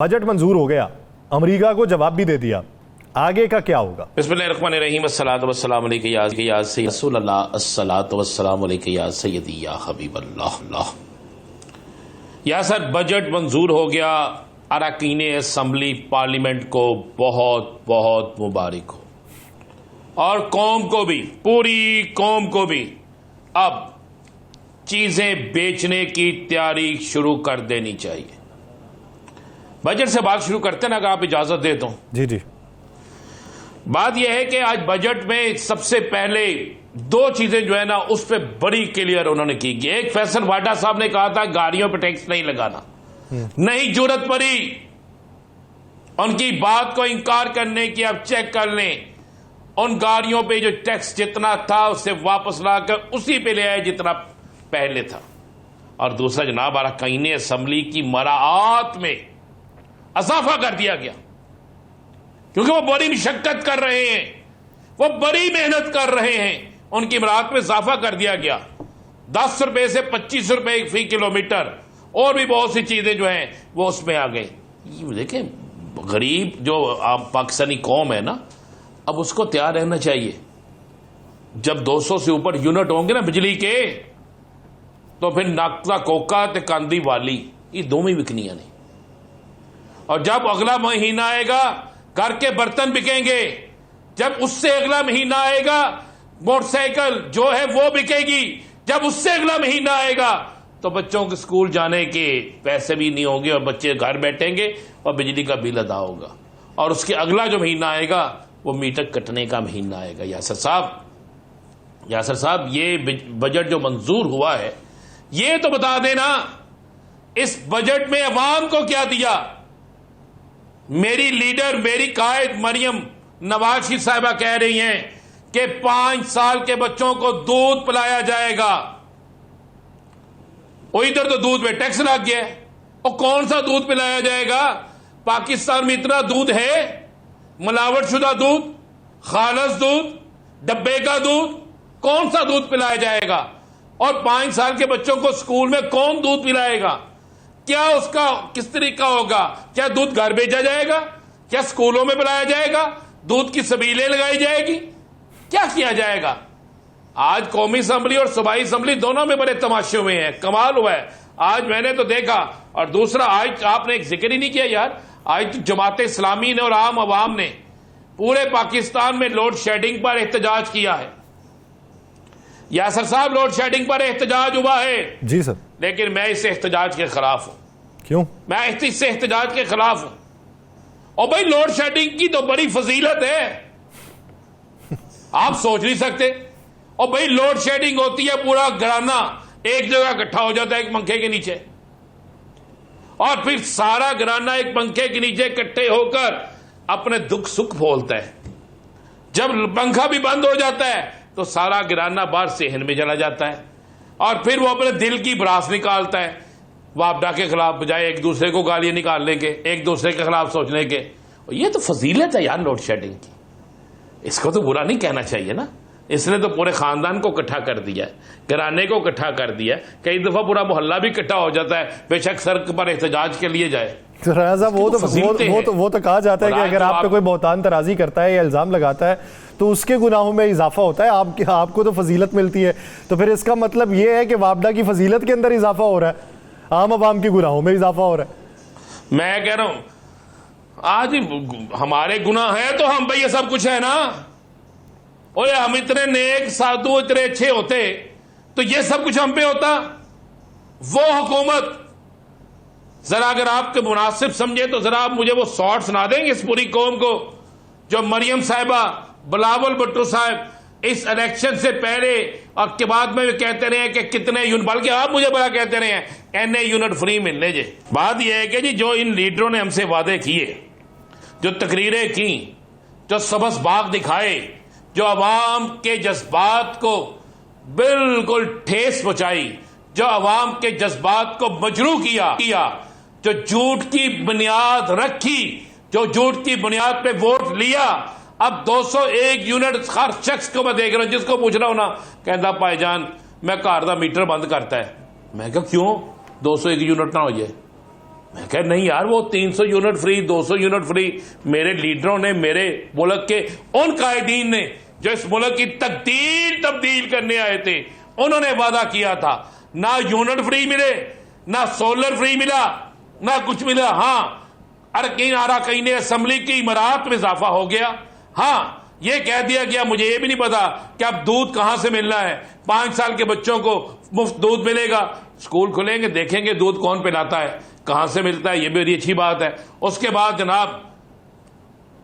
Budget मंजूर हो गया, अमेरिका को जवाब भी दे दिया, आगे का क्या होगा? बिस्मिल्लाहिर्रहमानिर्रहीम अस्सलातु वस्सलामु अलैका या रसूलल्लाह अस्सलातु वस्सलामु अलैका या सय्यदी या हबीबल्लाह। या सर, बजट मंजूर हो गया। अरकान असम्बली पार्लियामेंट को बहुत बहुत मुबारक हो, और कौम को भी, पूरी कौम को भी अब चीजें बेचने की तैयारी शुरू कर देनी चाहिए। बजट से बात शुरू करते हैं ना, अगर आप इजाजत दे तो। जी जी। बात यह है कि आज बजट में सबसे पहले दो चीजें जो है ना, उस पर बड़ी क्लियर उन्होंने की। एक, फैसल वाडा साहब ने कहा था गाड़ियों पर टैक्स नहीं लगाना, नहीं जरूरत पड़ी उनकी बात को इंकार करने की। आप चेक कर लें, उन गाड़ियों पे जो टैक्स जितना था उससे वापस लाकर उसी पे ले आए जितना पहले था। और दूसरा, जनाब, अरकान असम्बली की मराआत में इजाफा कर दिया गया, क्योंकि वो बड़ी मशक्कत कर रहे हैं, वो बड़ी मेहनत कर रहे हैं, उनकी मराहत में इजाफा कर दिया गया। 10 रुपए से 25 रुपए फी किलोमीटर, और भी बहुत सी चीजें जो हैं वो उसमें आ गई। देखें, गरीब जो पाकिस्तानी कौम है ना, अब उसको तैयार रहना चाहिए। जब 200 से ऊपर यूनिट होंगे ना बिजली के, तो फिर नाकता कोका ते कांदी वाली, ये दो में बिकनियां नहीं। और जब अगला महीना आएगा, घर के बर्तन बिकेंगे। जब उससे अगला महीना आएगा, मोटरसाइकिल जो है वो बिकेगी। जब उससे अगला महीना आएगा, तो बच्चों के स्कूल जाने के पैसे भी नहीं होंगे, और बच्चे घर बैठेंगे और बिजली का बिल अदा होगा। और उसके अगला जो महीना आएगा, वो मीटर कटने का महीना आएगा। यासर साहब, ये बजट जो मंजूर हुआ है, ये तो बता देना, इस बजट में अवाम को क्या दिया। मेरी लीडर, मेरी कायद मरियम नवाज शरीफ साहिबा कह रही हैं कि 5 साल के बच्चों को दूध पिलाया जाएगा। और इधर तो दूध में टैक्स लग गया है, और कौन सा दूध पिलाया जाएगा? पाकिस्तान में इतना दूध है, मिलावटशुदा दूध, खालस दूध, डब्बे का दूध, कौन सा दूध पिलाया जाएगा? और 5 साल के बच्चों को स्कूल में कौन दूध पिलाएगा? क्या उसका किस तरीका होगा? क्या दूध घर भेजा जाएगा? क्या स्कूलों में पिलाया जाएगा? दूध की सबीलें लगाई जाएगी? क्या किया जाएगा? आज कौमी असम्बली और सूबाई असम्बली दोनों में बड़े तमाशे हुए हैं, कमाल हुआ है। आज मैंने तो देखा। और दूसरा, आज आपने एक जिक्र ही नहीं किया यार, आज तो जमात इस्लामी ने और आम अवाम ने पूरे पाकिस्तान में लोड शेडिंग पर एहतजाज किया है। यासर साहब, लोड शेडिंग पर एहतजाज हुआ है। जी सर। लेकिन मैं इस एहतजाज के खिलाफ हूं। क्यों? मैं इस एहतजाज के खिलाफ हूं। और भाई, लोड शेडिंग की तो बड़ी फजीलत है, आप सोच नहीं सकते। और भाई, लोड शेडिंग होती है, पूरा घराना एक जगह इकट्ठा हो जाता है एक पंखे के नीचे, और फिर सारा घराना एक पंखे के नीचे इकट्ठे होकर अपने दुख सुख बोलता है। जब पंखा भी बंद हो जाता है, तो सारा घराना बाहर सेहन में चला जाता है, और फिर वो अपने दिल की भड़ास निकालता है वापडा के खिलाफ, बजाय एक दूसरे को गालियां निकालने के, एक दूसरे के खिलाफ सोचने के। और ये तो फजीलत है यार लोड शेडिंग की, इसको तो बुरा नहीं कहना चाहिए ना। इसने तो पूरे खानदान को इकट्ठा कर दिया है, घराने को इकट्ठा कर दिया है। कई दफा पूरा मोहल्ला भी इकट्ठा हो जाता है, बेशक सड़क पर एहतजाज के लिए जाए। तो राजा, वो तो कहा जाता है कि अगर आप पे कोई बहुतान तराजी करता है या इल्जाम लगाता है, तो उसके गुनाहों में इजाफा होता है, आपको तो फजीलत मिलती है। तो फिर इसका मतलब ये है कि वापडा की फजीलत के अंदर इजाफा हो रहा है, आम आवाम के गुनाहों में इजाफा हो रहा है। मैं कह रहा हूं, आज हमारे गुनाह है तो हम भाई ये सब कुछ है ना। और हम इतने नेक साधु, इतने अच्छे होते, तो ये सब कुछ हम पे होता। वो हुकूमत, जरा अगर आपके मुनासिब समझे तो जरा आप मुझे वो शॉर्ट सुना देंगे इस पूरी कौम को, जो मरियम साहिबा, बिलावल भुट्टो साहब इस इलेक्शन से पहले और के बाद में भी कहते रहे कि कितने यूनिट, बल्कि आप मुझे बड़ा कहते रहे हैं एनए यूनिट फ्री मिलने जे। बात यह है कि जी, जो इन लीडरों ने हमसे वादे किए, जो तकरीरें की, जो सबस बाग दिखाए, जो अवाम के जज्बात को बिल्कुल ठेस पहुंचाई, जो अवाम के जज्बात को मजरू किया, जो झूठ की बुनियाद रखी, जो झूठ की बुनियाद पे वोट लिया। अब 201 यूनिट हर शख्स को मैं देख रहा हूं, जिसको पूछ रहा हूं ना, कहता भाईजान मैं घर का मीटर बंद करता है। मैं कहा क्यों 201 यूनिट ना हो जाए? मैं कह नहीं यार, वो 300 यूनिट फ्री, 200 यूनिट फ्री मेरे लीडरों ने, मेरे मुल्क के उन कायदीन ने जो इस मुल्क की तब्दील करने आए थे, उन्होंने वादा किया था। ना यूनिट फ्री मिले, ना सोलर फ्री मिला, ना कुछ मिला। हाँ, अरकीन अराकीन असेंबली की इमारत में इजाफा हो गया। हाँ, ये कह दिया गया, मुझे ये भी नहीं पता कि अब दूध कहां से मिलना है। 5 साल के बच्चों को मुफ्त दूध मिलेगा। स्कूल खुलेंगे, देखेंगे दूध कौन पिलाता है, कहां से मिलता है, ये बड़ी अच्छी बात है। उसके बाद जनाब,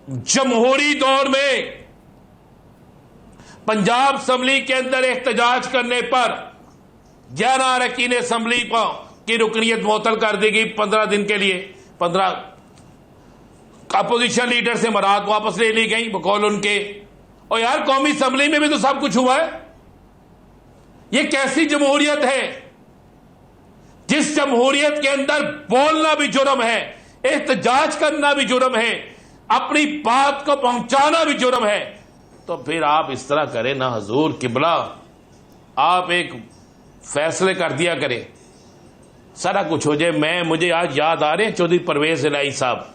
जमहूरी दौर में पंजाब असेंबली के अंदर एहतजाज करने पर 11 अरकान असेंबली की रुकनीत मुअत्तल कर दी गई 15 दिन के लिए। 15 अपोजिशन लीडर से मराद वापस ले ली गई बकौल उनके। और यार, कौमी असेंबली में भी तो सब कुछ हुआ है। ये कैसी जमहूरियत है जिस जमहूरियत के अंदर बोलना भी जुर्म है, एहतजाज करना भी जुर्म है, अपनी बात को पहुंचाना भी जुर्म है। तो फिर आप इस तरह करें ना हजूर किबला, आप एक फैसले कर दिया करें, सारा कुछ हो जाए। मुझे आज याद आ रहे हैं चौधरी परवेज इलाही साहब,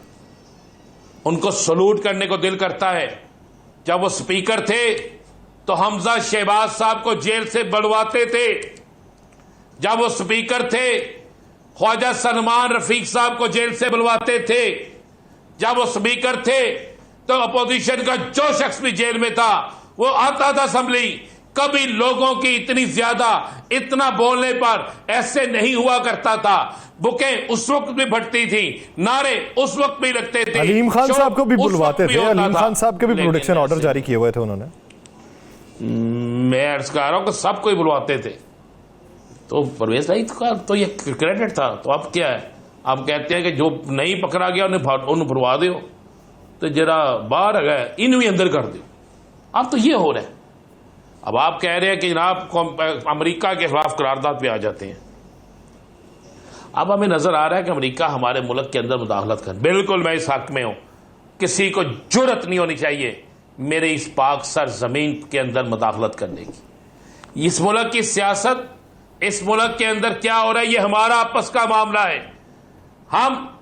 उनको सलूट करने को दिल करता है। जब वो स्पीकर थे तो हमजा शहबाज साहब को जेल से बड़वाते थे। जब वो स्पीकर थे, ख्वाजा सलमान रफीक साहब को जेल से बुलवाते थे। जब वो स्पीकर थे तो अपोजिशन का जो शख्स भी जेल में था वो आता था असेंबली। कभी लोगों की इतनी ज्यादा, इतना बोलने पर ऐसे नहीं हुआ करता था। बुकें उस वक्त भी फटती थी, नारे उस वक्त भी लगते थे। अलीम खान साहब को भी बुलवाते थे, अलीम खान साहब के भी प्रोटेक्शन ऑर्डर जारी किए हुए थे उन्होंने। मैं अर्ज कर रहा हूं कि सबको ही बुलवाते थे। तो परवेज भाई का तो ये क्रेडिट था। तो अब क्या है, आप कहते हैं कि जो नहीं पकड़ा गया उन्हें भरवा दो, तो जरा बाहर आ गए इन भी अंदर कर दो। अब तो ये हो रहा है। अब आप कह रहे हैं कि जनाब अमेरिका के खिलाफ करारदाद पे आ जाते हैं। अब हमें नजर आ रहा है कि अमेरिका हमारे मुल्क के अंदर मुदाखलत कर, बिल्कुल मैं इस हक में हूं। किसी को जुर्रत नहीं होनी चाहिए मेरे इस पाक सर जमीन के अंदर मुदाखलत करने की। इस मुल्क की सियासत, इस मुल्क के अंदर क्या हो रहा है, ये हमारा आपस का मामला है। हम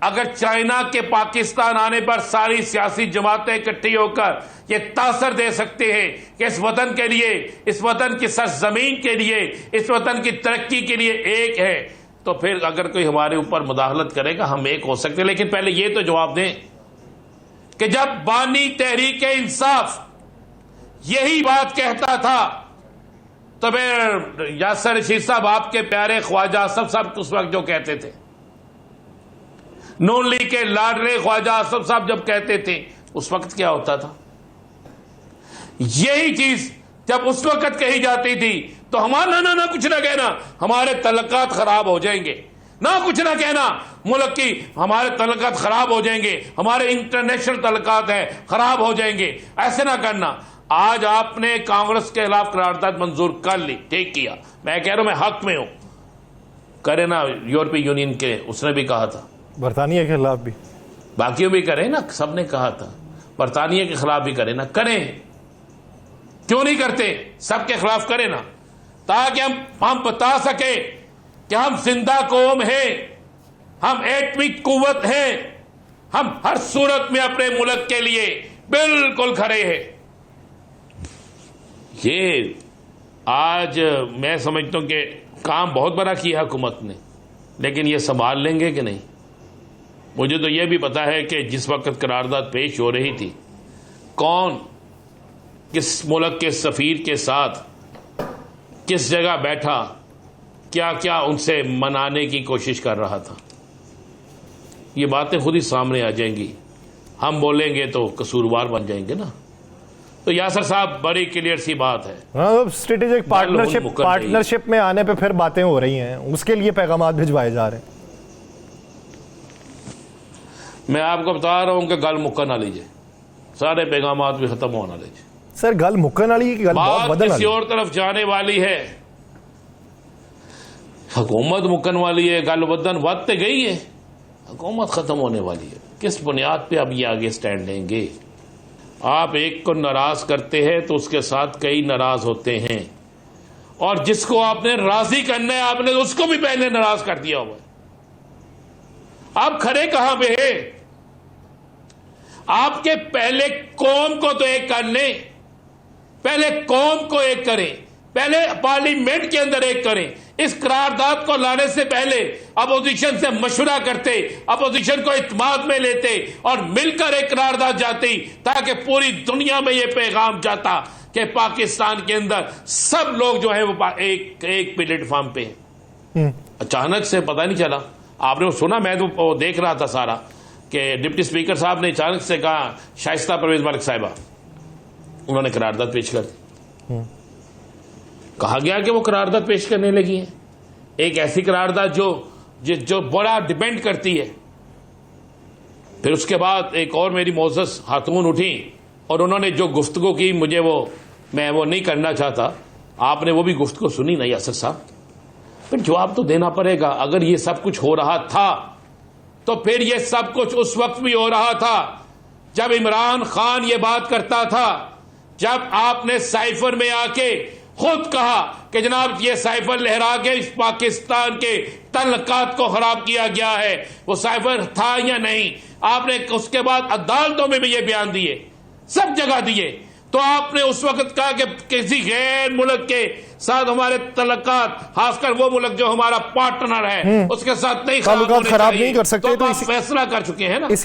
अगर चाइना के पाकिस्तान आने पर सारी सियासी जमातें इकट्ठी होकर ये तासर दे सकते हैं कि इस वतन के लिए, इस वतन की सरजमीन के लिए, इस वतन की तरक्की के लिए एक है, तो फिर अगर कोई हमारे ऊपर मुदाखलत करेगा हम एक हो सकते हैं। लेकिन पहले ये तो जवाब दें कि जब बानी तहरीक इंसाफ यही बात कहता था तो फिर यासर रशीद साहब, आपके प्यारे ख्वाजा आसफ साहब उस वक्त जो कहते थे, नून लीग के लाडले ख्वाजा आसफ साहब जब कहते थे, उस वक्त क्या होता था? यही चीज जब उस वक्त कही जाती थी तो हमारा ना कुछ ना कहना, हमारे तल्लुकात खराब हो जाएंगे, ना कुछ ना कहना, मुल्क की हमारे तल्लुकात खराब हो जाएंगे, हमारे इंटरनेशनल तल्लुकात हैं खराब हो जाएंगे, ऐसे ना करना। आज आपने कांग्रेस के खिलाफ करारदाद मंजूर कर ली, ठीक किया, मैं कह रहा हूं मैं हक में हूं, करे ना। यूरोपीय यूनियन के उसने भी कहा था, बरतानिया के खिलाफ भी, बाकियों भी करें ना, सबने कहा था बरतानिया के खिलाफ भी करें ना, करें, क्यों नहीं करते, सबके खिलाफ करें ना, ताकि हम बता सके कि हम जिंदा कौम हैं, हम एटमी कुव्वत हैं, हम हर सूरत में अपने मुल्क के लिए बिल्कुल खड़े हैं। ये आज मैं समझता हूं कि काम बहुत बड़ा किया हुकूमत ने, लेकिन ये संभाल लेंगे कि नहीं? मुझे तो यह भी पता है कि जिस वक्त करारदाद पेश हो रही थी, कौन किस मुल्क के सफीर के साथ किस जगह बैठा, क्या क्या उनसे मनाने की कोशिश कर रहा था, ये बातें खुद ही सामने आ जाएंगी। हम बोलेंगे तो कसूरवार बन जाएंगे ना। तो यासर साहब, बड़ी क्लियर सी बात है, स्ट्रेटेजिक पार्टनरशिप में आने पे फिर बातें हो रही हैं, उसके लिए पैगामात भिजवाए जा रहे हैं। मैं आपको बता रहा हूं कि गल मुक्का ना लीजिए, सारे पैगामात भी खत्म होना लीजिए। सर, गल मुक्कन वाली की गल बहुत बदल किसी और तरफ जाने वाली है, हुकूमत मुक्कन वाली है, गल वदन वदते गई है, हुकूमत खत्म होने वाली है। किस बुनियाद पे अब ये आगे स्टैंड लेंगे? आप एक को नाराज करते हैं तो उसके साथ कई नाराज होते हैं, और जिसको आपने राजी करना है आपने उसको भी पहले नाराज कर दिया हुआ है। आप खड़े कहां पे है? आपके पहले कौम को तो एक कर लें, पहले कौम को एक करें, पहले पार्लियामेंट के अंदर एक करें। इस करारदाद को लाने से पहले अपोजिशन से मशवरा करते, अपोजिशन को इत्माद में लेते और मिलकर एक करारदाद जाती, ताकि पूरी दुनिया में यह पैगाम जाता कि पाकिस्तान के अंदर सब लोग जो है वो एक प्लेटफॉर्म पे हैं। अचानक से पता नहीं चला, आपने वो सुना? मैं तो वो देख रहा था सारा कि डिप्टी स्पीकर साहब ने अचानक से कहा शाइस्ता परवेज मलिक साहिबा, उन्होंने करारदाद पेश कर दी। कहा गया कि वो करारदाद पेश करने लगी है, एक ऐसी करारदाद जो बड़ा डिपेंड करती है। फिर उसके बाद एक और मेरी मोअज़्ज़ज़ खातून उठी और उन्होंने जो गुफ्तगू की, मुझे मैं वो नहीं करना चाहता, आपने वो भी गुफ्तगू सुनी नहीं असद साहब। फिर जवाब तो देना पड़ेगा। अगर ये सब कुछ हो रहा था तो फिर ये सब कुछ उस वक्त भी हो रहा था जब इमरान खान ये बात करता था, जब आपने साइफर में आके खुद कहा कि जनाब ये साइफर लहरा के इस पाकिस्तान के तल्लुकात को खराब किया गया है। वो साइफर था या नहीं? आपने उसके बाद अदालतों में भी ये बयान दिए, सब जगह दिए। तो आपने उस वक्त कहा कि किसी गैर मुल्क के साथ हमारे तल्लुकात, खासकर वो मुल्क जो हमारा पार्टनर है, उसके साथ नहीं खराब नहीं कर सकते। तो आप फैसला कर चुके हैं ना।